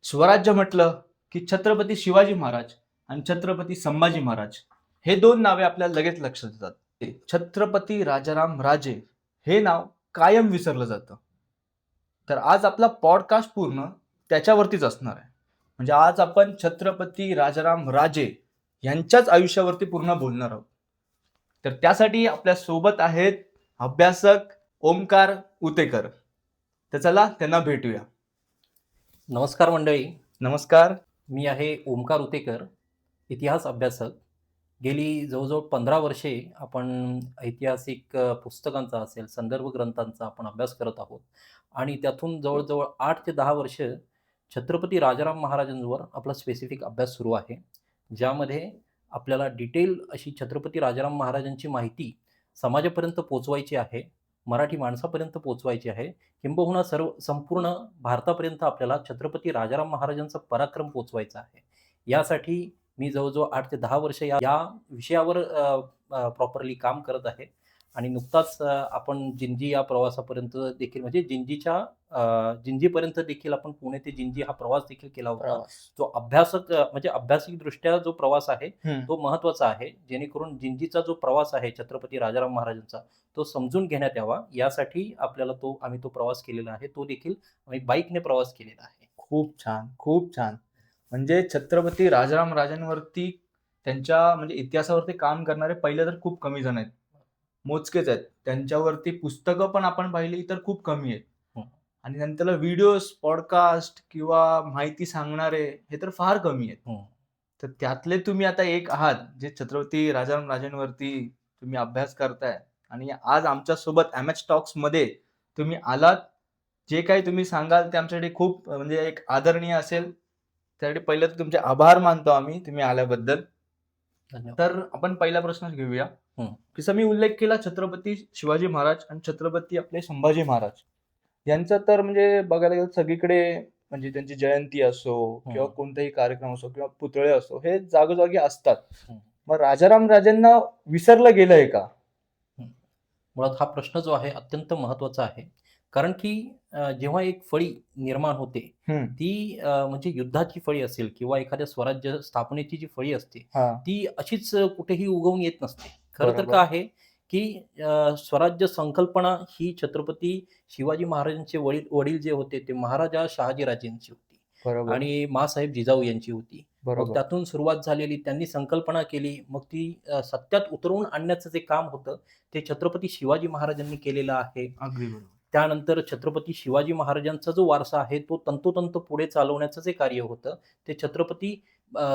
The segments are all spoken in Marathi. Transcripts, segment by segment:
स्वराज्य म्हटलं की छत्रपती शिवाजी महाराज आणि छत्रपती संभाजी महाराज हे दोन नावे आपल्याला लगेच लक्षात येतात. छत्रपती राजाराम राजे हे नाव कायम विसरलं जातं. तर आज आपला पॉडकास्ट पूर्ण त्याच्यावरतीच असणार आहे. म्हणजे आज आपण छत्रपती राजाराम राजे यांच्याच आयुष्यावरती पूर्ण बोलणार आहोत. तर त्यासाठी आपल्या सोबत आहेत अभ्यासक ओमकार उतेकर. तर चला त्यांना भेटूया. नमस्कार मंडळी. नमस्कार. मी आहे ओमकार उतेकर, इतिहास अभ्यासक. गेली जवळजवळ 15 वर्षे आपण ऐतिहासिक पुस्तकांचा असेल, संदर्भ ग्रंथांचा आपण अभ्यास करत आहोत आणि त्यातून जवळजवळ 8 ते 10 वर्ष छत्रपती राजाराम महाराजांवर आपला स्पेसिफिक अभ्यास सुरू आहे. ज्यामध्ये आपल्याला डिटेल अशी छत्रपती राजाराम महाराजांची माहिती समाजापर्यंत पोहोचवायची आहे, मराठी माणसापर्यंत पोहोचवायची आहे, किंबहुना संपूर्ण भारतापर्यंत आपल्याला छत्रपती राजाराम महाराजांचा पराक्रम पोहोचवायचा आहे. यासाठी मी जवळजवळ 8 ते 10 वर्ष या विषयावर प्रॉपरली काम करत आहे आणि नुकताच आपण जिंजी या प्रवासापर्यंत देखील म्हणजे जिंजीपर्यंत देखील आपण पुणे ते जिंजी हा प्रवास देखील केला होता. जो म्हणजे अभ्यासिकदृष्ट्या जो प्रवास आहे तो महत्त्वाचा आहे, जेणेकरून जिंजीचा जो प्रवास आहे छत्रपती राजाराम महाराजांचा तो समजून घेण्यात यावा, यासाठी आम्ही तो प्रवास केलेला आहे. तो देखील आम्ही बाईकने प्रवास केलेला आहे. खूप छान, खूप छान. म्हणजे छत्रपती राजाराम राजांवरती त्यांच्या म्हणजे इतिहासावरती काम करणारे पहिले तर खूप कमी जण आहेत. मोजकेच आहेत. त्यांच्यावरती पुस्तकं पण आपण पाहिली तर खूप कमी आहेत. आणि नंतर व्हिडिओज, पॉडकास्ट किंवा माहिती सांगणारे हे तर फार कमी आहेत. तर त्यातले तुम्ही आता एक आहात, जे छत्रपती राजाराम राजांवरती तुम्ही अभ्यास करताय आणि आज आमच्या सोबत एमएच टॉक्स मध्ये तुम्ही आलात. जे काही तुम्ही सांगाल ते आमच्यासाठी खूप म्हणजे एक आदरणीय असेल. त्यासाठी पहिलं तर तुमचे आभार मानतो आम्ही तुम्ही आल्याबद्दल. तर आपण पहिला प्रश्न घेऊया. जसं मी उल्लेख केला छत्रपती शिवाजी महाराज आणि छत्रपती आपले संभाजी महाराज यांचं तर म्हणजे बघायला गेलं सगळीकडे म्हणजे त्यांची जयंती असो किंवा कोणताही कार्यक्रम असो किंवा पुतळे असो हे जागोजागी असतात. मग राजाराम राजांना विसरलं गेलंय का? मुळात हा प्रश्न जो आहे अत्यंत महत्त्वाचा आहे. कारण की जेव्हा एक फळी निर्माण होते ती म्हणजे युद्धाची फळी असेल किंवा एखाद्या स्वराज्य स्थापनेची जी फळी असते ती अशीच कुठेही उगवून येत नसते. खरं तर काय आहे की स्वराज्य संकल्पना ही छत्रपती शिवाजी महाराजांचे वडील जे होते ते महाराजा शहाजीराजेंची होती आणि माँसाहेब जिजाऊ यांची होती. मग त्यातून सुरुवात झालेली, त्यांनी संकल्पना केली, मग ती सत्यात उतरवून आणण्याचं जे काम होतं ते छत्रपती शिवाजी महाराजांनी केलेलं आहे. अगदी बरोबर. त्यानंतर छत्रपती शिवाजी महाराजांचा जो वारसा आहे तो तंतोतंत पुढे चालवण्याचं जे कार्य होतं ते छत्रपती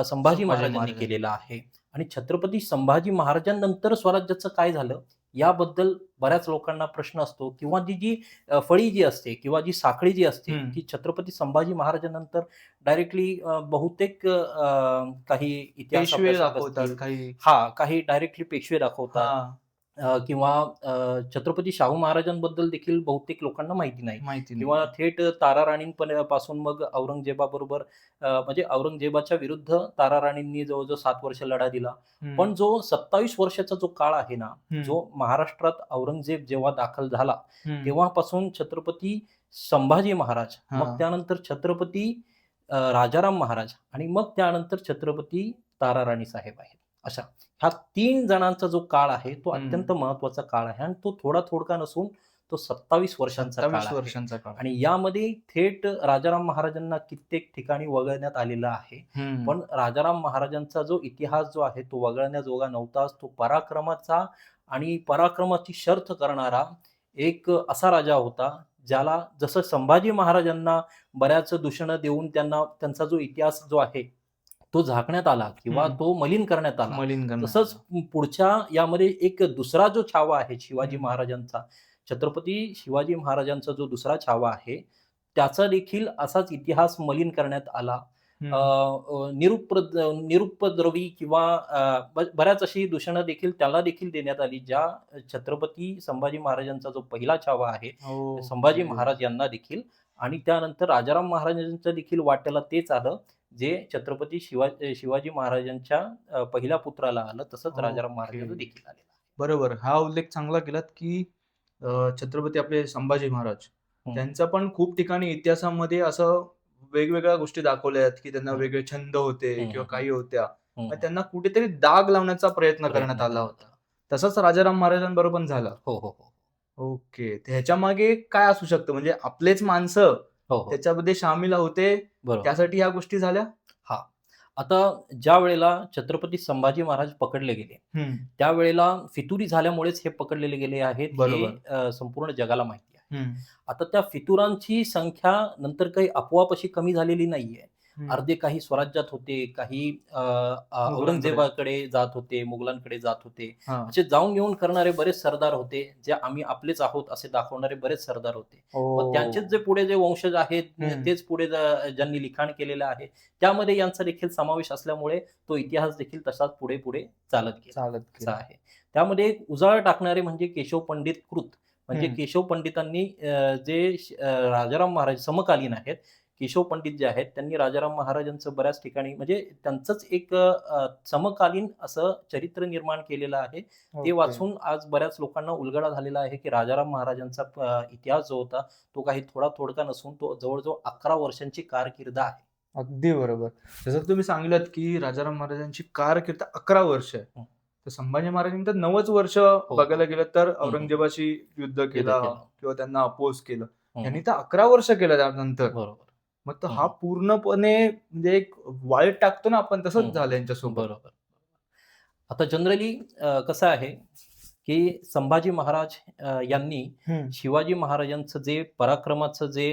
संभाजी महाराजांनी केलेलं आहे. आणि छत्रपती संभाजी महाराजांनंतर स्वराज्याचं काय झालं याबद्दल बऱ्याच लोकांना प्रश्न असतो, किंवा जी फळी जी असते किंवा जी साखळी जी असते की छत्रपती संभाजी महाराजांनंतर डायरेक्टली बहुतेक काही इतिहास दाखवतात काही डायरेक्टली पेशवे दाखवतात किंवा छत्रपती शाहू महाराजांबद्दल देखील बहुतेक लोकांना माहिती नाही किंवा थेट तारा राणींपासून मग औरंगजेबाबरोबर म्हणजे औरंगजेबाच्या विरुद्ध तारा राणींनी जवळजवळ 7 वर्ष लढा दिला. पण जो 27 वर्षाचा जो काळ आहे ना, जो महाराष्ट्रात औरंगजेब जेव्हा दाखल झाला तेव्हापासून छत्रपती संभाजी महाराज, मग त्यानंतर छत्रपती राजाराम महाराज आणि मग त्यानंतर छत्रपती तारा राणी साहेब आहेत. अशा ह्या 3 जणांचा जो काळ आहे तो अत्यंत महत्त्वाचा काळ आहे आणि तो थोडका नसून तो 27 वर्षांचा काळ आहे. आणि यामध्ये थेट राजाराम महाराजांना कित्येक ठिकाणी वगळण्यात आलेला आहे. पण राजाराम महाराजांचा जो इतिहास जो आहे तो वगळण्याजोगा नव्हताच. तो पराक्रमाचा आणि पराक्रमाची शर्थ करणारा एक असा राजा होता, ज्याला जसं संभाजी महाराजांना बऱ्याच दूषणं देऊन त्यांचा जो इतिहास जो आहे तो झाकण्यात आला किंवा तो मलिन करण्यात आला, तसंच पुढच्या यामध्ये एक दुसरा जो छावा आहे शिवाजी महाराजांचा, छत्रपती शिवाजी महाराजांचा जो दुसरा छावा आहे त्याचा देखील असाच इतिहास मलिन करण्यात आला. निरुपद्रवी किंवा बऱ्याच अशी दूषणं देखील त्याला देखील देण्यात आली, ज्या छत्रपती संभाजी महाराजांचा जो पहिला छावा आहे संभाजी महाराज यांना देखील, आणि त्यानंतर राजाराम महाराजांच्या देखील वाट्याला तेच आलं जे छत्रपती शिवाजी महाराजांच्या पहिल्या पुत्राला आलं, तसंच राजाराम महाराजांना देखील आलेलं. बरोबर. हा उल्लेख चांगला केलात की छत्रपती आपले संभाजी महाराज त्यांचा पण खूप ठिकाणी इतिहासामध्ये असं वेगवेगळ्या गोष्टी दाखवल्या आहेत, की त्यांना हं. वेगळे छंद होते हं, किंवा हं, काही होत्या. हं, मग हं. त्यांना कुठेतरी दाग लावण्याचा प्रयत्न करण्यात आला होता. तसंच राजाराम महाराजांबरोबर पण झालं. हो, हो, हो. ओके. तर ह्याच्यामागे काय असू शकतं? म्हणजे आपलेच माणसं हो, हो. त्याच्यामध्ये शामील होते, बरोबर. त्यासाठी ह्या गोष्टी झाल्या? हां. आता ज्यावेळेला छत्रपती संभाजी महाराज पकडले गेले, हं. त्यावेळेला फितुरी झाल्यामुळेच हे पकडलेले गेले आहेत, हे बरोबर. संपूर्ण जगाला माहिती आहे. हं. आता त्या फितुरांची संख्या नंतर काही आपोआप अशी कमी झालेली नाहीये. हं. अर्धे काही स्वराज्यात होते, काही मुघलांकडे. औरंगजेबाकडे जात होते, मुघलांकडे जात होते. हां. असे जाऊन येऊन करणारे बरेच सरदार होते, जे आम्ही आपलेच आहोत असे दाखवणारे बरेच सरदार होते. मग त्यांचेच जे ओह! पुढे जे वंशज आहेत, हं. तेच पुढे ज्यांनी लिखाण केलेलं आहे, त्यामध्ये यांचा देखील समावेश असल्यामुळे तो इतिहास देखील तसाच पुढे-पुढे चालत गेला, चालत असा गेला. आहे. त्यामध्ये एक उजाळा टाकणारे म्हणजे केशव पंडित कृत. म्हणजे हं. केशव पंडितांनी राजाराम महाराज समकालीन आहेत. केशव पंडित जे आहेत, त्यांनी राजाराम महाराजांचं बऱ्याच ठिकाणी म्हणजे त्यांचंच एक समकालीन असं चरित्र निर्माण केलेलं आहे. ते ओके. वाचून आज बऱ्याच लोकांना उलगडा झालेला आहे, की राजाराम महाराजांचा इतिहास जो होता, तो काही थोडा-थोडका नसून तो जवळ-जवळ 11 वर्षांची कारकीर्द आहे. अगदी बरोबर. जसं तुम्ही सांगितलत, की राजाराम महाराजांची कारकीर्द 11 वर्ष आहे. हं. तर संभाजी महाराजांनी तर 9च वर्ष हो, बघायला हो. गेलं तर हं, हं. औरंगजेबाशी युद्ध युद्ध केला केलं. किंवा त्यांना अपोज केलं. हं, यांनी हं. तर 11 वर्ष केलं त्यानंतर. बरोबर. मग तर हं, हा हं. पूर्णपणे म्हणजे एक वाळीत टाकतो ना आपण हं, तसंच झालं हं. यांच्यासोबत. बरोबर. आता जनरली कसं आहे, की संभाजी महाराज यांनी हं, शिवाजी महाराजांचं जे पराक्रमाचं जे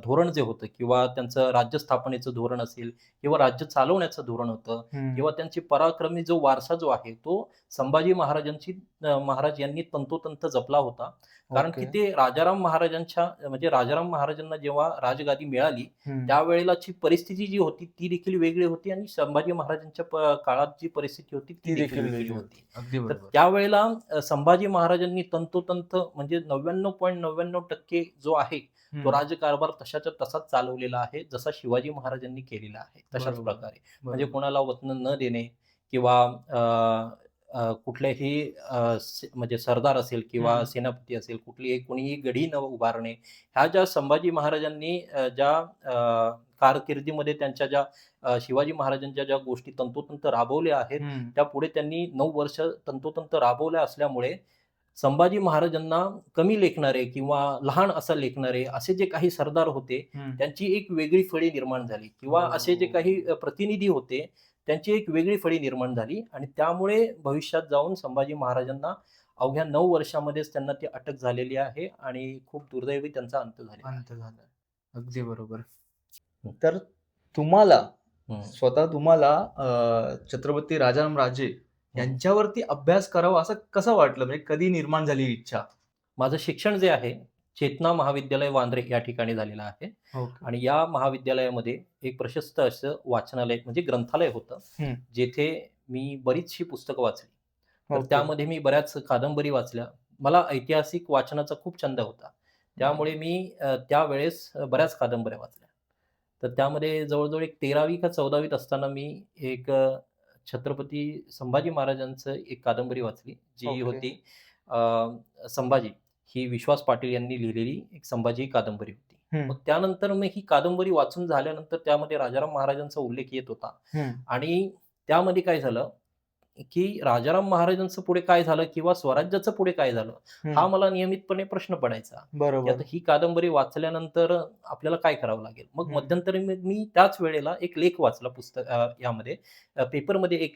धोरण जे होतं किंवा त्यांचं राज्य स्थापनेचं धोरण असेल किंवा राज्य चालवण्याचं धोरण होतं हं. किंवा त्यांची पराक्रमी जो वारसा जो आहे, तो संभाजी महाराज यांनी तंतोतंत जपला होता. कारण की ओके. ते राजाराम महाराजांच्या म्हणजे राजाराम महाराजांना जेव्हा राजगादी मिळाली, हं. त्यावेळेलाची परिस्थिती जी होती ती देखील वेगळी होती आणि संभाजी महाराजांच्या काळात जी परिस्थिती होती ती ती देखील देखील वेगळी वेगळी होती. होती. अगदी तर बरोबर. त्यावेळेला संभाजी महाराजांनी तंतोतंत म्हणजे 99.99% जो आहे, तो हं. राजकारभार तशाच्या तसाच चालवलेला आहे, जसा शिवाजी महाराजांनी केलेला आहे. तशाच बरोबर, प्रकारे. म्हणजे बरोबर. कोणाला वचनं न देणे किंवा अ, अ, कुठल्याही म्हणजे सरदार असेल किंवा हं. सेनापती असेल, कुठलीही कोणीही गढी न उभारणे. ह्या ज्या संभाजी महाराजांनी ज्या कारकिर्दीमध्ये त्यांच्या ज्या शिवाजी महाराजांच्या ज्या गोष्टी तंतोतंत राबवल्या आहेत, हं. त्यापुढे त्यांनी 9 वर्ष तंतोतंत राबवल्या असल्यामुळे संभाजी महाराजांना कमी लेखणारे किंवा लहान असं लेखणारे असे जे काही सरदार होते, हं. त्यांची एक वेगळी फळी निर्माण झाली किंवा असे जे काही हो. प्रतिनिधी होते, त्यांची एक वेगळी फळी निर्माण झाली आणि त्यामुळे भविष्यात जाऊन संभाजी महाराजांना अवघ्या 9 वर्षामध्येच त्यांना ती अटक झालेली आहे आणि खूप दुर्दैवी त्यांचा अंत झालेला आहे. अंत झाला. अगदी बरोबर. हं, तर तुम्हाला, हं, स्वतः तुम्हाला छत्रपती राजाराम राजे हं. यांच्यावरती अभ्यास करावा असं कसं वाटलं? म्हणजे कधी निर्माण झाली ही इच्छा? माझं शिक्षण जे आहे, चेतना महाविद्यालय वांद्रे या ठिकाणी झालेलं आहे ओके. आणि या महाविद्यालयामध्ये एक प्रशस्त असं वाचनालय म्हणजे ग्रंथालय होतं. हं. जेथे मी बरीचशी पुस्तकं वाचली. तर ओके. त्यामध्ये मी बऱ्याच कादंबरी वाचल्या. मला ऐतिहासिक वाचनाचा खूप छंद होता. त्यामुळे मी त्यावेळेस बऱ्याच कादंबऱ्या वाचल्या. तर त्यामध्ये जवळ एक 13वी का 14वीत असताना मी एक छत्रपती संभाजी महाराजांचं एक कादंबरी वाचली. जी ओके. होती संभाजी. ही विश्वास पाटील यांनी लिहिलेली एक संभाजी कादंबरी होती. हं. मग त्यानंतर मी ही कादंबरी वाचून झाल्यानंतर त्यामध्ये राजाराम महाराजांचा उल्लेख येत होता हं. आणि त्यामध्ये काय झालं, की राजाराम महाराजांचं पुढे काय झालं किंवा स्वराज्याचं पुढे काय झालं, हा हं. मला नियमितपणे प्रश्न पडायचा, की आता बरोबर. ही कादंबरी वाचल्यानंतर आपल्याला काय करावं लागेल? मग हं. मध्यंतरी मी त्याच वेळेला एक लेख वाचला यामध्ये पेपरमध्ये एक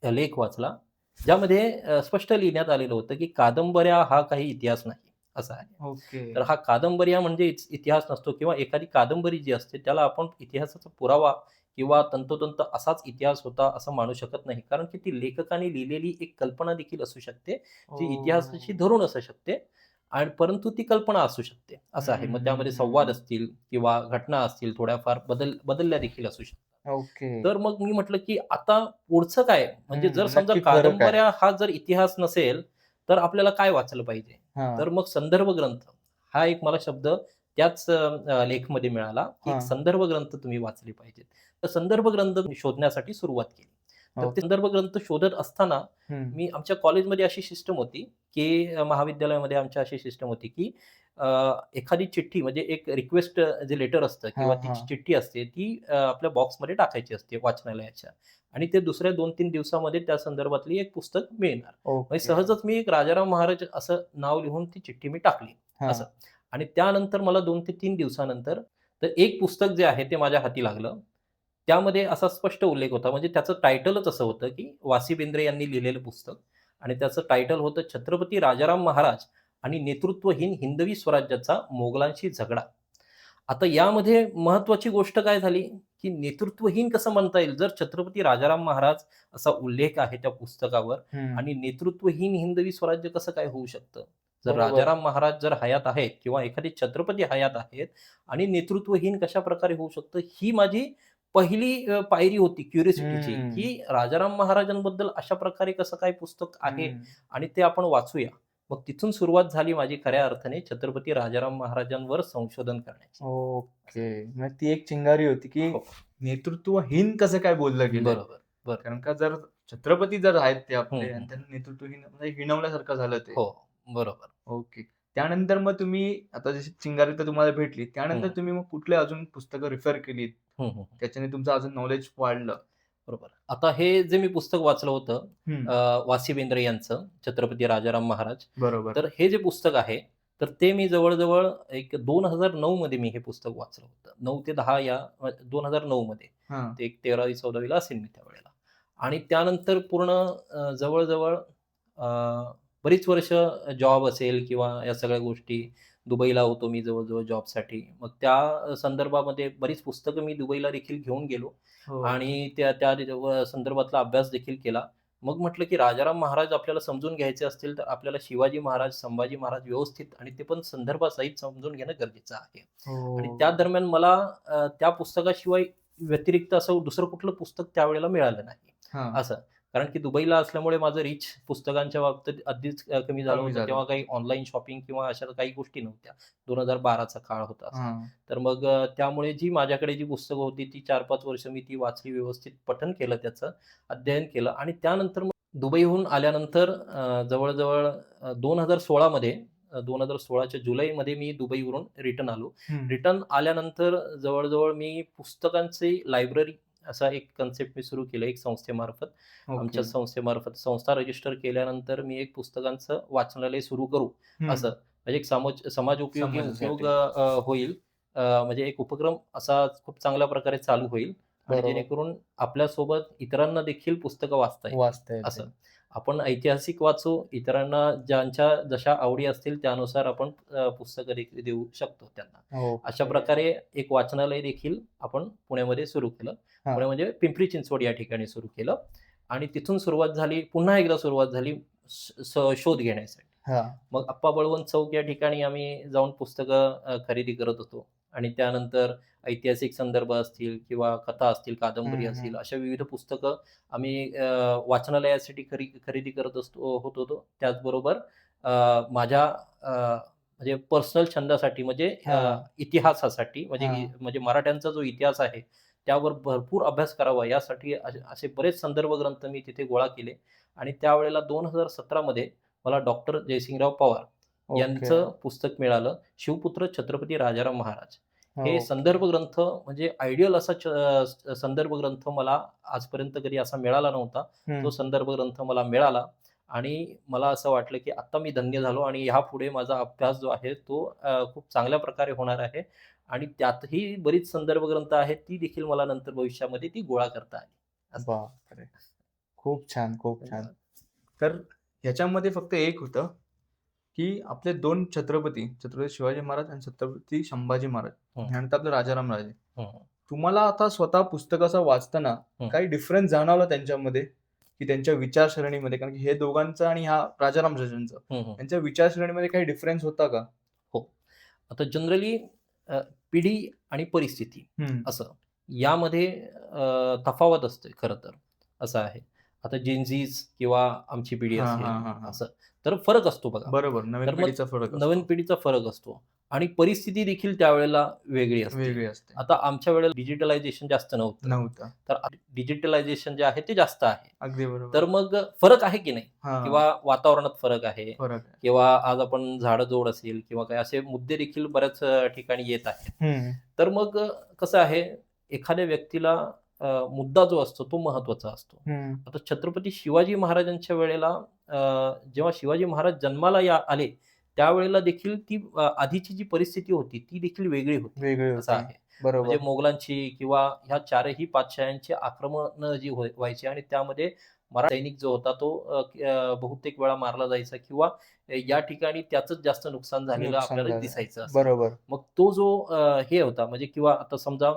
लेख वाचला, ज्यामध्ये स्पष्ट लिहिण्यात आलेलं होतं, की कादंबऱ्या हा काही इतिहास नाही, असा आहे. ओके. तर हा कादंबऱ्या म्हणजे इतिहास नसतो किंवा एखादी कादंबरी जी असते त्याला आपण इतिहासाचा पुरावा किंवा तंतोतंत असाच इतिहास होता असं मानू शकत नाही. कारण की ती लेखकाने लिहिलेली एक कल्पना देखील असू शकते, जी इतिहासाशी ओह! धरून असू शकते आणि परंतु ती कल्पना असू शकते, असं आहे. मग त्यामध्ये संवाद हम्म. असतील किंवा घटना असतील थोड्याफार बदलल्या देखील असू शकतात. ओके. तर मग मी म्हटलं, की आता पुढचं काय? म्हणजे जर समजा नक्की खरं काय? कादंबऱ्या हा जर इतिहास नसेल, तर आपल्याला काय वाचलं पाहिजे? हां, तर मग संदर्भ ग्रंथ हा एक मला शब्द त्याच लेखमध्ये मिळाला, की एक हां. संदर्भ ग्रंथ तुम्ही वाचले पाहिजेत. तर संदर्भ ग्रंथ मी शोधण्यासाठी सुरुवात केली. तर ते ओके. संदर्भ ग्रंथ शोधत असताना हं. मी आमच्या कॉलेजमध्ये अशी सिस्टम होती, की महाविद्यालयामध्ये आमच्या अशी सिस्टम होती, की एखादी चिठ्ठी म्हणजे एक रिक्वेस्ट जे लेटर असतं किंवा हां, ती हां. चिठ्ठी असते ती आपल्या बॉक्समध्ये टाकायची असते वाचनालयाच्या आणि ते दुसऱ्या 2-3 दिवसामध्ये त्या संदर्भातली एक पुस्तक मिळणार. म्हणजे ओके. सहजच मी एक राजाराम महाराज असं नाव लिहून ती चिठ्ठी मी टाकली हां. असं. आणि त्यानंतर मला 2 ते 3 दिवसानंतर तर एक पुस्तक जे आहे ते माझ्या हाती लागलं. त्यामध्ये असा स्पष्ट उल्लेख होता म्हणजे त्याचं टायटलच असं होतं, की वासी बेंद्रे यांनी लिहिलेलं पुस्तक आणि त्याचं टायटल होतं छत्रपती राजाराम महाराज आणि नेतृत्वहीन हिंदवी स्वराज्याचा मोगलांशी झगडा. आता यामध्ये महत्त्वाची गोष्ट काय झाली, की नेतृत्वहीन कसं म्हणता येईल? जर छत्रपती राजाराम महाराज असा उल्लेख आहे त्या पुस्तकावर हं. आणि नेतृत्वहीन हिंदवी स्वराज्य कसं काय होऊ शकतं? जर बरोबर. राजाराम महाराज जर हयात आहेत किंवा एखादे छत्रपती हयात आहेत आणि नेतृत्वहीन कशाप्रकारे होऊ शकतं? ही माझी पहिली पायरी होती क्युरिओसिटीची, हं. की राजाराम महाराजांबद्दल अशा प्रकारे कसं काय पुस्तक आहे हं. आणि ते आपण वाचूया. मग तिथून सुरुवात झाली माझी खऱ्या अर्थाने छत्रपती राजाराम महाराजांवर संशोधन करण्याची. असं. ओके. मग ती एक चिंगारी होती, की हो. नेतृत्वहीन कसं काय बोललं गेलंय? बरोबर, बरोबर. कारण का जर छत्रपती जर आहेत ते हं, आपले आणि हं. त्यांना नेतृत्वहीन म्हणजे हिणवल्यासारखं झालं ते. हो, बरोबर. ओके. त्यानंतर मग तुम्ही आता जशी चिंगारी तर तुम्हाला भेटली. त्यानंतर हं, तुम्ही मग कुठले अजून पुस्तकं रिफर केलीत? हं, हं. त्याच्याने तुमचं अजून नॉलेज वाढलं? बरोबर. आता हे जे मी पुस्तक वाचलं होतं हं. वासी बेंद्रे यांचं छत्रपती राजाराम महाराज. बरोबर. तर हे जे पुस्तक आहे, तर ते मी जवळ-जवळ एक 2009 मध्ये मी हे पुस्तक वाचलं होतं. 9 ते 10 या 2009 मध्ये. हां. ते एक 13वी-14वी ला असेन मी त्यावेळेला. आणि त्यानंतर पूर्ण जवळ-जवळ अ, बरीच वर्ष जॉब असेल किंवा या सगळ्या गोष्टी दुबईला होतो मी जवळ-जवळ जॉबसाठी. मग त्या संदर्भामध्ये बरीच पुस्तकं मी दुबईला देखील घेऊन गेलो. हो. आणि त्या त्या संदर्भातला अभ्यास देखील केला. मग म्हटलं, की राजाराम महाराज आपल्याला समजून घ्यायचे असतील, तर आपल्याला शिवाजी महाराज, संभाजी महाराज व्यवस्थित आणि ते पण संदर्भासहित समजून घेणं गरजेचं आहे. आणि त्या हो. दरम्यान मला त्या पुस्तकाशिवाय व्यतिरिक्त असं दुसरं कुठलं पुस्तक त्यावेळेला मिळालं नाही. हां. असं. कारण की दुबईला असल्यामुळे माझं रीच पुस्तकांच्या बाबतीत आधीच कमी झालं कमी होतं. झालं. तेव्हा काही ऑनलाईन शॉपिंग किंवा अशा काही गोष्टी नव्हत्या. 2012चा काळ होता असा. हां. तर मग त्यामुळे जी माझ्याकडे जी पुस्तकं होती ती 4-5 वर्ष मी ती वाचली, व्यवस्थित पठन केलं त्याचं, अध्ययन केलं आणि त्यानंतर मग दुबईहून आल्यानंतर जवळ-जवळ 2016 मध्ये 2016च्या जुलैमध्ये मी दुबईवरून रिटर्न आलो. हं. रिटर्न आल्यानंतर जवळ मी पुस्तकांची लायब्ररी असा एक कन्सेप्ट मी सुरू केलं एक संस्थेमार्फत. ओके. आमच्या संस्थेमार्फत संस्था रजिस्टर केल्यानंतर मी एक पुस्तकांचं वाचनालय सुरू करू असं. हं. म्हणजे एक समाज उपयोगी उपयोग समाजासाठी. होईल. म्हणजे एक उपक्रम असा खूप चांगल्या प्रकारे चालू होईल आणि बरोबर. जेणेकरून आपल्यासोबत इतरांना देखील पुस्तकं वाचता येतील वाचता असं. येतील. आपण ऐतिहासिक वाचू, इतरांना ज्यांच्या जशा आवडी असतील त्यानुसार आपण पुस्तकं देऊ शकतो त्यांना. अशा ओके. प्रकारे एक वाचनालय देखील आपण पुण्यामध्ये सुरू केलं. हां. पुणे म्हणजे पिंपरी चिंचवड या ठिकाणी सुरू केलं आणि तिथून सुरुवात झाली, पुन्हा एकदा सुरुवात झाली शोध घेण्यासाठी. हां. मग आप्पा बळवंत चौक या ठिकाणी आम्ही जाऊन पुस्तकं खरेदी करत होतो आणि त्यानंतर ऐतिहासिक संदर्भ असतील किंवा कथा असतील, कादंबरी हं, असतील, हं. अशा विविध पुस्तकं आम्ही वाचनालयासाठी खरेदी करत होत होतो. त्याचबरोबर माझ्या म्हणजे पर्सनल छंदासाठी म्हणजे हां. इतिहासासाठी हां. म्हणजे मराठ्यांचा जो इतिहास आहे, त्यावर भरपूर अभ्यास करावा यासाठी असे बरेच संदर्भ ग्रंथ मी तिथे गोळा केले आणि त्यावेळेला 2017 मध्ये मला डॉक्टर जयसिंगराव पवार ओके. यांचं पुस्तक मिळालं, शिवपुत्र छत्रपती राजाराम महाराज. हे ओके. संदर्भ ग्रंथ म्हणजे आयडियल असा संदर्भ ग्रंथ मला आजपर्यंत कधी असा मिळाला नव्हता. तो हं. संदर्भ ग्रंथ मला मिळाला आणि मला असं वाटलं, की आता मी धन्य झालो आणि ह्यापुढे माझा अभ्यास जो आहे तो खूप चांगल्या प्रकारे होणार आहे आणि त्यातही बरीच संदर्भ ग्रंथ आहेत, ती देखील मला नंतर भविष्यामध्ये ती गोळा करता आली. असं. बापरे! खूप छान, खूप छान. धन्यवाद. तर ह्याच्यामध्ये फक्त एक होतं, की आपले 2 छत्रपती, छत्रपती शिवाजी महाराज आणि छत्रपती संभाजी महाराज. हं, ह्यानंतर आपले राजाराम राजे. हं, तुम्हाला आता स्वतः पुस्तक असं वाचताना हं, काही डिफरन्स जाणवला त्यांच्यामध्ये, की त्यांच्या विचारसरणीमध्ये? कारण की हे दोघांचं आणि ह्या राजाराम राजांचं, हं, हं. त्यांच्या विचारसरणीमध्ये काही डिफरन्स होता का? हो. आता जनरली पिढी आणि परिस्थिती हं. असं यामध्ये तफावत असते खरं तर, असं आहे. आता जेन-झीज किंवा आमची पिढी हां, असेल हां, हां, हां. असं, तर फरक असतो बघा. बरोबर. नवीन तर मग पिढीचा फरक नवीन असतो. पिढीचा फरक असतो. आणि परिस्थिती देखील त्यावेळेला वेगळी असते. वेगळी असते. आता आमच्या वेळेला डिजिटलायझेशन जास्त नव्हतं. तर डिजिटलायझेशन जे आहे ते जास्त आहे. अगदी बरोबर. तर मग फरक आहे की नाही? हां, किंवा वातावरणात फरक आहे फरक आहे. किंवा आज आपण झाडं-झुड असेल किंवा काही असे मुद्दे देखील बऱ्याच ठिकाणी येत आहेत. हं, तर मग कसं आहे, एखाद्या व्यक्तीला मुद्दा जो असतो तो महत्त्वाचा असतो. हं. आता छत्रपती शिवाजी महाराजांच्या वेळेला जेव्हा शिवाजी महाराज जन्माला आले, त्यावेळेला देखील ती आधीची जी परिस्थिती होती ती देखील वेगळी होती. वेगळी असं होती. आहे. बरोबर. म्हणजे मोगलांची किंवा ह्या चारही पातशाह्यांची आक्रमणं जी व्हायची आणि त्यामध्ये मराठा सैनिक जो होता तो बहुतेक वेळा मारला जायचा किंवा या ठिकाणी त्याचंच जास्त नुकसान झालेलं नुकसान आपल्याला झालं. दिसायचं असं. बरोबर. मग तो जो हे होता म्हणजे किंवा आता समजा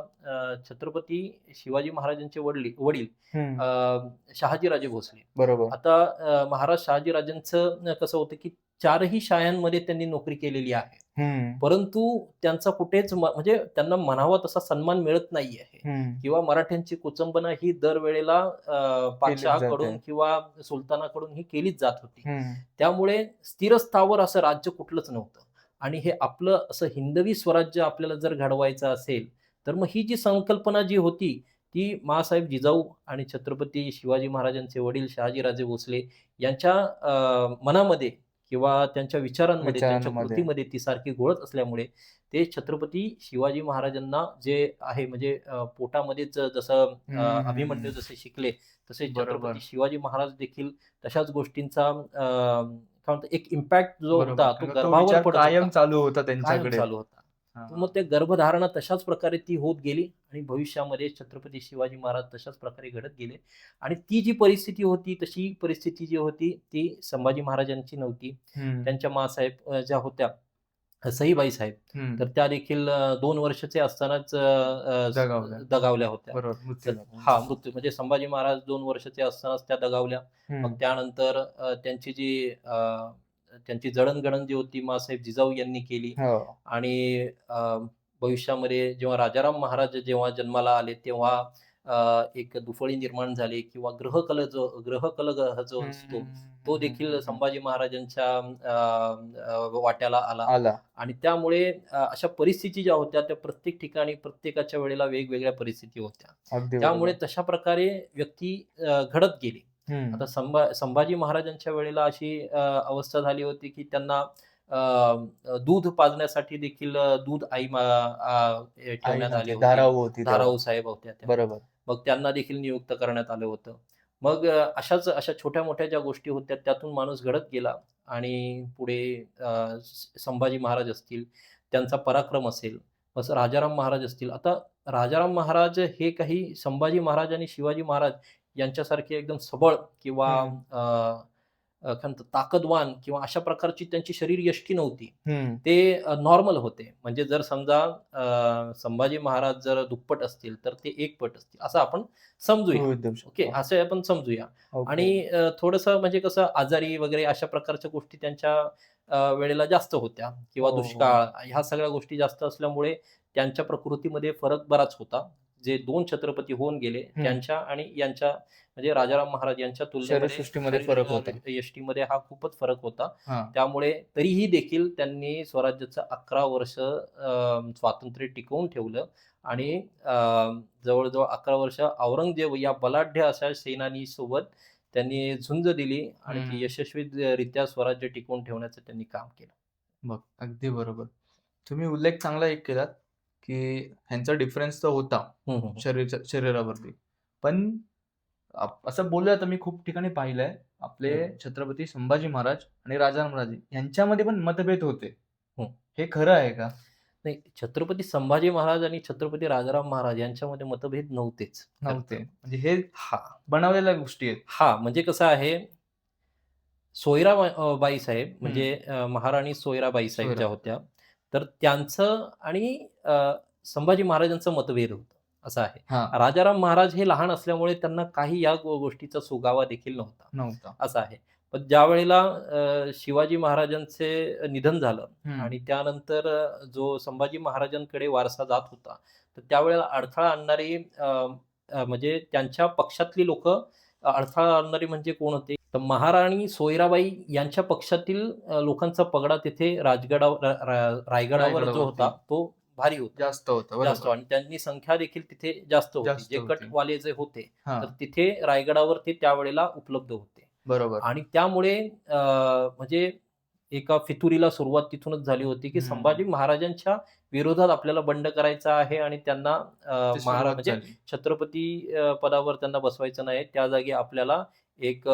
छत्रपती शिवाजी महाराजांचे वडील हं. शहाजीराजे भोसले. बरोबर. आता महाराज शहाजीराजांचं कसं होतं, की चारही शाळांमध्ये त्यांनी नोकरी केलेली आहे. हं, परंतु त्यांचा कुठेच म्हणजे त्यांना म्हणावा तसा सन्मान मिळत नाही आहे हं. किंवा मराठ्यांची कुचंबना ही दरवेळेला केलीच पातशहाकडून जाते. किंवा सुलतानाकडून ही केलीच जात होती. हं, त्यामुळे स्थिरस्थावर असं राज्य कुठलंच नव्हतं आणि हे आपलं असं हिंदवी स्वराज्य आपल्याला जर घडवायचं असेल, तर मग ही जी संकल्पना जी होती, ती माँसाहेब जिजाऊ आणि छत्रपती शिवाजी महाराजांचे वडील शहाजीराजे भोसले यांच्या मनामध्ये किंवा त्यांच्या विचारांमध्ये, त्यांच्या विचारांमध्ये. कृतीमध्ये ती सारखी घोळत असल्यामुळे ते छत्रपती शिवाजी महाराजांना जे आहे म्हणजे पोटामध्येच जसं अभिमन्यू जसे शिकले, तसे बरोबर. छत्रपती शिवाजी महाराज देखील तशाच गोष्टींचा काय म्हणतात एक इम्पॅक्ट जो बरोबर. होता तो त्यांचा तो गर्भावर विचार पडत कायम होता. चालू होता कायम त्यांच्याकडे. चालू होता. हां, मग ते गर्भधारणा तशाच प्रकारे ती होत गेली आणि भविष्यामध्ये छत्रपती शिवाजी महाराज तशाच प्रकारे घडत गेले आणि ती जी परिस्थिती होती, तशी परिस्थिती जी होती ती संभाजी महाराजांची नव्हती. हं, त्यांच्या माँसाहेब ज्या होत्या सईबाई साहेब, हं. तर त्या देखील 2 वर्षाचे असतानाच दगावल्या. दगावल्या होत्या. बरोबर. मृत्यू तर झाला. हां, मृत्यू म्हणजे संभाजी महाराज 2 वर्षाचे असतानाच त्या दगावल्या. हं. मग त्यानंतर त्यांची जडणघडण जी होती माँसाहेब जिजाऊ यांनी केली हो. आणि भविष्यामध्ये जेव्हा राजाराम महाराज जेव्हा जन्माला आले, तेव्हा एक दुफळी निर्माण झाली किंवा ग्रहकलह जो असतो, तो देखील संभाजी महाराजांच्या वाट्याला आला आला. आणि त्यामुळे अशा परिस्थिती ज्या होत्या, त्या प्रत्येक ठिकाणी प्रत्येकाच्या वेळेला वेगवेगळ्या परिस्थिती होत्या. अगदी त्यामुळे बरोबर. तशा प्रकारे व्यक्ती घडत गेली. हं. आता संभाजी महाराजांच्या वेळेला अशी अवस्था झाली होती, की त्यांना दूध पाजण्यासाठी देखील दूध आई आई ठेवण्यात आले नव्हती. होते. धाराऊ होती तेव्हा. धाराऊ साहेब होत्या त्या. बरोबर. मग त्यांना देखील नियुक्त करण्यात आलं होतं. मग अशा छोट्या-मोठ्या ज्या गोष्टी होत्या त्यातून माणूस घडत गेला आणि पुढे संभाजी महाराज असतील, त्यांचा पराक्रम असेल, असं राजाराम महाराज असतील. आता राजाराम महाराज हे काही संभाजी महाराज आणि शिवाजी महाराज यांच्यासारखे एकदम सबळ किंवा हं. काय म्हणतात ताकदवान किंवा अशा प्रकारची त्यांची शरीरयष्टी नव्हती. हं. ते नॉर्मल होते. म्हणजे जर समजा संभाजी महाराज जर दुप्पट असतील, तर ते एकपट असतील असं आपण समजूया. गृहीत धरू ओके, शकतो. असं आपण समजूया. ओके. आणि थोडंसं म्हणजे कसं आजारी वगैरे अशा प्रकारच्या गोष्टी त्यांच्या वेळेला जास्त होत्या किंवा हो, हो. दुष्काळ ह्या सगळ्या गोष्टी जास्त असल्यामुळे त्यांच्या प्रकृतीमध्ये फरक बराच होता. जे 2 छत्रपती होऊन गेले हं. त्यांच्या आणि यांच्या म्हणजे राजाराम महाराज यांच्या तुलनेमध्ये शरीरसृष्टीमध्ये फरक होता. यष्टीमध्ये हा खूपच फरक होता. हां. त्यामुळे तरीही देखील त्यांनी स्वराज्याचं 11 वर्ष स्वातंत्र्य टिकवून ठेवलं आणि जवळ-जवळ 11 वर्ष औरंगजेब या बलाढ्य अशा सेनानीसोबत त्यांनी झुंज दिली आणि ती यशस्वीरित्या स्वराज्य टिकवून ठेवण्याचं त्यांनी काम केलं. बघ, अगदी बरोबर. तुम्ही उल्लेख चांगला एक केलात, की ह्यांचा डिफरन्स तर होता हं, हं, हं. शरीरावरती. पण असं बोलूया तर मी खूप ठिकाणी पाहिलंय, आपले हं. छत्रपती संभाजी महाराज आणि राजाराम राजे यांच्यामध्ये पण मतभेद होते. हं. हे खरं आहे का? नाही, छत्रपती संभाजी महाराज आणि छत्रपती राजाराम महाराज यांच्यामध्ये मतभेद नव्हतेच. नव्हते. म्हणजे हे हां. बनवलेल्या गोष्टी आहेत. हां, म्हणजे कसं आहे बाई साहेब म्हणजे महाराणी सोयराबाई साहेब ज्या सोयराबाई. होत्या, तर त्यांचं आणि संभाजी महाराजांचं मतभेद होतं, असं आहे. हां. राजाराम महाराज हे लहान असल्यामुळे त्यांना काही या गोष्टीचा सुगावा देखील नव्हता, नव्हता. असं आहे. पण ज्यावेळेला शिवाजी महाराजांचे निधन झालं हं. आणि त्यानंतर जो संभाजी महाराजांकडे वारसा जात होता, तर त्यावेळेला अडथळा आणणारी म्हणजे त्यांच्या पक्षातली लोकं अडथळा आणणारे म्हणजे कोण होते? तर महाराणी सोयराबाई यांच्या पक्षातील लोकांचा पगडा तिथे रायगडावर जो रायगडावरती होता तो भारी होता. जास्त होतं, जास्त बरोबर. आणि त्यांनी संख्या देखील तिथे जास्त होती. जास्त जे होती. कटवाले जे होते, हां, तर तिथे रायगडावर ते त्यावेळेला उपलब्ध होते. बरोबर. आणि त्यामुळे म्हणजे एका फितुरीला सुरुवात तिथूनच झाली होती, की हं. संभाजी महाराजांच्या विरोधात आपल्याला बंड करायचा आहे आणि त्यांना ती सुरुवात म्हणजे झाली. छत्रपती पदावर त्यांना बसवायचं नाही. त्या जागी आपल्याला एक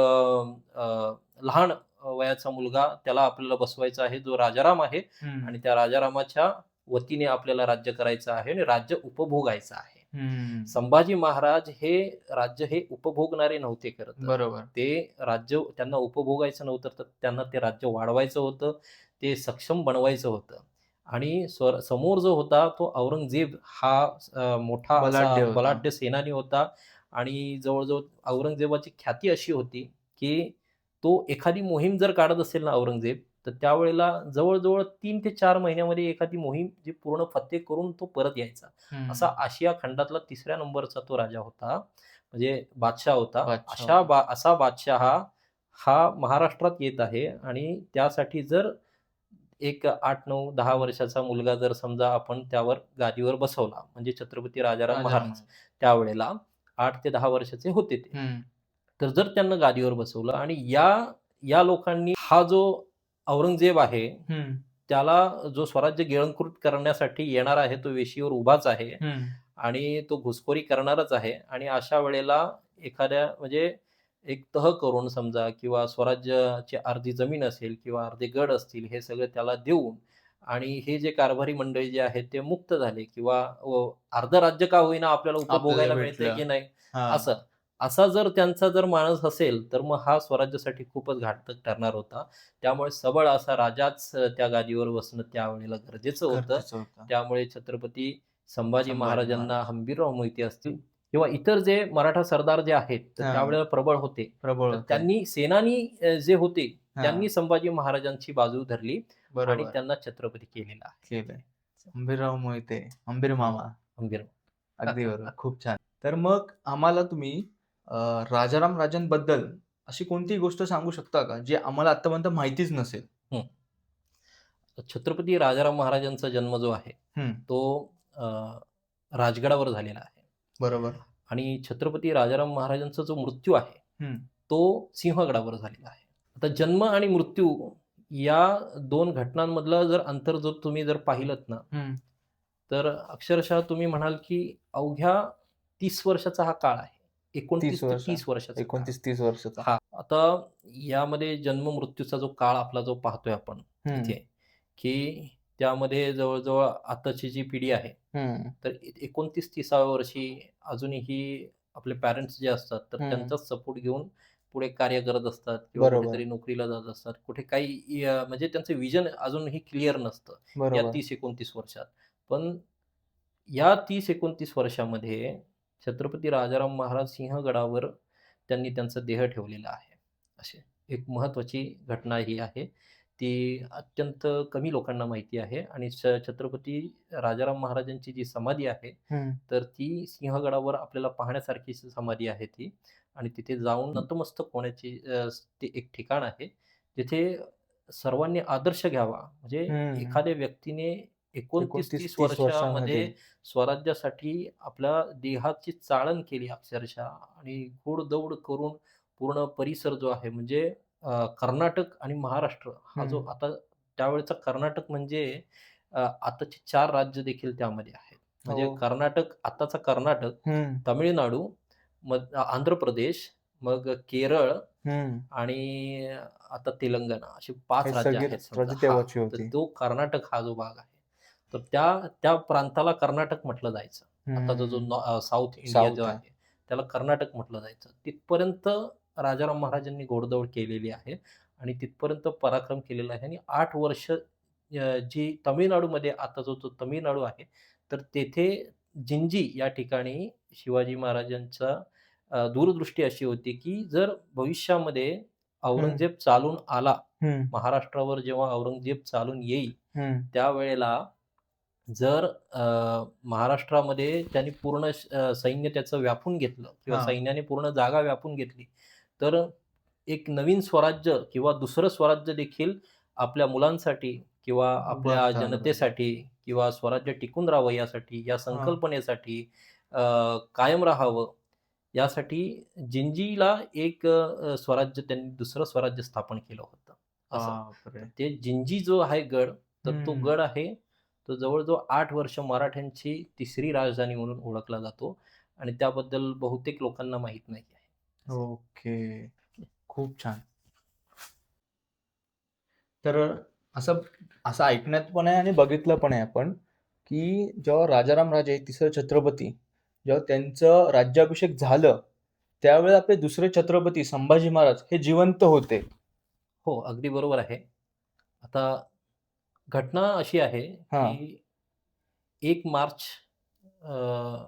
लहान वयाचा मुलगा त्याला आपल्याला बसवायचा आहे, जो राजाराम आहे हं, आणि त्या राजारामाच्या वतीने आपल्याला राज्य करायचं आहे आणि राज्य उपभोगायचं आहे. हं. संभाजी महाराज हे राज्य हे उपभोगणारे नव्हते खरं तर. बरोबर. ते राज्य त्यांना उपभोगायचं नव्हतं, तर त्यांना ते राज्य वाढवायचं होतं, ते सक्षम बनवायचं होतं. आणि समोर जो होता तो औरंगजेब हा मोठा असा बलाढ्य होता. बलाढ्य सेनानी होता आणि जवळ औरंगजेबाची ख्याती अशी होती, की तो एखादी मोहीम जर काढत असेल ना औरंगजेब, तर त्यावेळेला जवळ-जवळ 3 ते 4 महिन्यामध्ये एखादी मोहीम जी पूर्ण फत्ते करून तो परत यायचा. असा हं. आशिया खंडातला 3ऱ्या नंबरचा तो राजा होता. म्हणजे बादशाह होता. बादशाह होता. असा बादशाह हा महाराष्ट्रात येत आहे आणि त्यासाठी जर एक 8, 9, 10 वर्षाचा मुलगा जर समजा आपण त्यावर गादीवर बसवला, म्हणजे छत्रपती राजाराम राजाराम महाराज महाराज. त्यावेळेला 8 ते 10 वर्षाचे होते ते. हं. तर जर त्यांना गादीवर बसवलं आणि या या लोकांनी हा जो औरंगजेब आहे, हं, त्याला जो स्वराज्य गिळंकृत करण्यासाठी येणार आहे, तो वेशीवर उभाच आहे हं. आणि तो घुसखोरी करणारच आहे आणि अशा वेळेला एखाद्या म्हणजे एक तह करून समजा किंवा स्वराज्याची अर्धी जमीन असेल किंवा अर्धे गड असतील, हे सगळं त्याला देऊन आणि हे जे कारभारी मंडळी जे आहेत ते मुक्त झाले किंवा अर्धं राज्य का होईना आपल्याला आपल्याला उपभोगायला मिळतंय भेटलं. की नाही, हां. असं. असा जर त्यांचा जर मानस असेल, तर मग हा स्वराज्यासाठी खूपच घातक ठरणार होता. त्यामुळे सबळ असा राजाच त्या गादीवर बसणं त्यावेळेला गरजेचं होतं. गरजेचं होतं. त्यामुळे छत्रपती संभाजी संभाजी महाराजांना महाराज. हंबीरराव मोहिते असतील किंवा इतर जे मराठा सरदार जे आहेत, तर हां. त्यावेळेला प्रबळ होते. प्रबळ तर होते. त्यांनी सेनानी जे होते, हां. त्यांनी संभाजी महाराजांची बाजू धरली आणि बरोबर. त्यांना छत्रपती केलेला आहे. केलंय. हंबीरराव मोहिते, हंबीर हं, मामा. हंबीर. अगदी बरोबर. खूप छान. तर मग आम्हाला तुम्ही अ, राजाराम राजांबद्दल अशी कोणती गोष्ट सांगू शकता का, जी आम्हाला आत्तापर्यंत माहितीच नसेल? हं. छत्रपती राजाराम महाराजांचा जन्म जो आहे, हं. तो अ, राजगडावर झालेला आहे. बरोबर. आणि छत्रपती राजाराम महाराजांचा जो मृत्यू आहे, हं. तो सिंहगडावर झालेला आहे. आता जन्म आणि मृत्यू या 2 घटनांमधलं जर अंतर जर तुम्ही जर पाहिलत ना, हं. तर अक्षरशः तुम्ही म्हणाल की अवघ्या 30 वर्षाचा हा काळ आहे. 30 29 ते वर्ष. 30 वर्षाचा काळ. 29-30 वर्षाचा. हां. आता यामध्ये जन्म-मृत्यूचा जो काळ आपला जो पाहतोय आपण हं. इथे, की त्यामध्ये जवळ-जवळ आताची जी पिढी आहे, हं. तर 29-30व्या वर्षी अजूनही आपले पॅरेंट्स जे असतात, तर हं. त्यांचाच सपोर्ट घेऊन पुढे कार्य करत असतात किंवा बरोबर. कुठेतरी नोकरीला जात असतात. कुठे काही म्हणजे त्यांचं व्हिजन अजूनही क्लिअर नसतं या बरोबर. 30-29 वर्षात. पण या 30-29 वर्षामध्ये छत्रपती राजाराम महाराज सिंहगडावर त्यांनी त्यांचा देह ठेवलेला आहे. अशी एक महत्त्वाची घटना ही आहे. ती अत्यंत कमी लोकांना माहिती आहे आणि छत्रपती राजाराम महाराजांची जी समाधी आहे, हं. तर ती सिंहगडावर आपल्याला पाहण्यासारखी समाधी आहे ती आणि तिथे जाऊन नतमस्तक होण्याची ते एक ठिकाण आहे. तिथे सर्वांनी आदर्श घ्यावा. म्हणजे हं. एखाद्या व्यक्तीने 29-30 29-30 वर्षामध्ये वर्षामध्ये. स्वराज्यासाठी आपल्या देहाची चाळण केली अक्षरशः आणि घोडदौड करून पूर्ण परिसर जो आहे म्हणजे कर्नाटक आणि महाराष्ट्र हा जो हं. आता त्यावेळेचा कर्नाटक म्हणजे आताची 4 राज्य देखील त्यामध्ये आहेत. म्हणजे हो. कर्नाटक आताचा कर्नाटक, हं. तामिळनाडू, मग आंध्र प्रदेश, मग केरळ हं. आणि आता तेलंगणा अशी 5 हे राज्य सगळी आहेत समजा. राज्य हां, तेव्हाची तर होती. तो कर्नाटक हा जो भाग आहे. तर त्या त्या प्रांताला कर्नाटक म्हटलं जायचं. आताचा जो हं. साउथ इंडिया जो साऊथ आहे. आहे, त्याला कर्नाटक म्हटलं जायचं. तिथपर्यंत राजाराम महाराजांनी घोडदौड केलेली आहे आणि तिथपर्यंत पराक्रम केलेला आहे आणि 8 वर्ष जी तामिळनाडूमध्ये आता जो तामिळनाडू आहे, तर तेथे जिंजी या ठिकाणी शिवाजी महाराजांचा दूरदृष्टी अशी होती, की जर भविष्यामध्ये हं. औरंगजेब चालून आला, हं. महाराष्ट्रावर जेव्हा औरंगजेब चालून येईल, हं. त्यावेळेला जर महाराष्ट्रामध्ये त्यांनी पूर्ण सैन्य त्याचं व्यापून घेतलं किंवा हा सैन्याने पूर्ण जागा व्यापून घेतली, तर एक नवीन स्वराज्य किंवा दुसरं स्वराज्य देखील आपल्या मुलांसाठी किंवा आपल्या उभारता आलं पाहिजे. जनतेसाठी किंवा स्वराज्य टिकून राहावं यासाठी, या हा संकल्पनेसाठी अ, कायम राहावं यासाठी जिंजीला एक स्वराज्य त्यांनी दुसरं स्वराज्य स्थापन केलं होतं. असं. बापरे. तर ते जिंजी जो आहे गड, तर तो हम्म. गड आहे, तो जवळ-जवळ 8 वर्ष मराठ्यांची तिसरी राजधानी म्हणून ओळखला जातो आणि त्याबद्दल बहुतेक लोकांना माहीत नाही आहे. असं. ओके. खूप छान. तर असं असं ऐकण्यात पण आहे आणि बघितलं पण आहे आपण, की जेव्हा राजाराम राजे तिसरे छत्रपती जेव्हा त्यांचं राज्याभिषेक झालं, त्यावेळेस आपले दुसरे छत्रपती संभाजी महाराज हे जिवंत होते. हो, अगदी बरोबर आहे. आता घटना अशी आहे, हां. की 1 मार्च अ